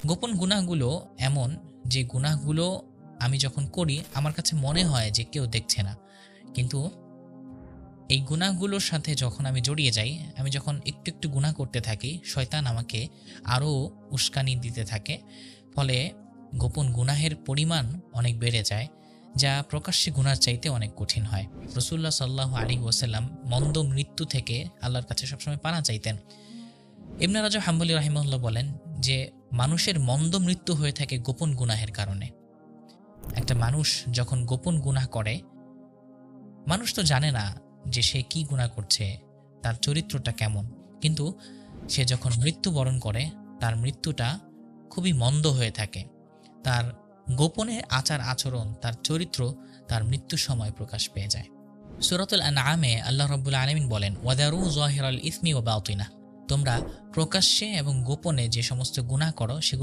গোপন গুনাহগুলো এমন যে গুনাহগুলো আমি যখন করি আমার কাছে মনে হয় যে কেউ দেখছে না। কিন্তু এই গুনাহগুলোর সাথে যখন আমি জড়িয়ে যাই, আমি যখন একটু, একটু গুনাহ করতে থাকি, শয়তান আমাকে আরও উস্কানি দিতে থাকে। ফলে গোপন গুনাহের পরিমাণ অনেক বেড়ে যায়, যা প্রকাশ্যে গুনার চাইতে অনেক কঠিন হয়। রাসূলুল্লাহ সাল্লাল্লাহু আলাইহি ওয়াসাল্লাম মন্দ মৃত্যু থেকে আল্লাহর কাছে সবসময় পানা চাইতেন। ইবনে রাজব হাম্বলী রাহিমাহুল্লাহ বলেন যে, মানুষের মন্দ মৃত্যু হয়ে থাকে গোপন গুনাহের কারণে। একটা মানুষ যখন গোপন গুনাহ করে, মানুষ তো জানে না যে সে কি গুনাহ করছে, তার চরিত্রটা কেমন। কিন্তু সে যখন মৃত্যুবরণ করে, তার মৃত্যুটা খুবই মন্দ হয়ে থাকে। তার গোপনে আচার-আচরণ, তার চরিত্র তার মৃত্যুর সময় প্রকাশ পেয়ে যায়। সূরাতুল আনআমে আল্লাহ রাব্বুল আলামিন বলেন, ওয়াদারু যাহিরাল ইসমি ওয়া বাতিনাহ, তোমরা প্রকাশ্যে এবং গোপনে যে সমস্ত গুনাহ করো সেগুলো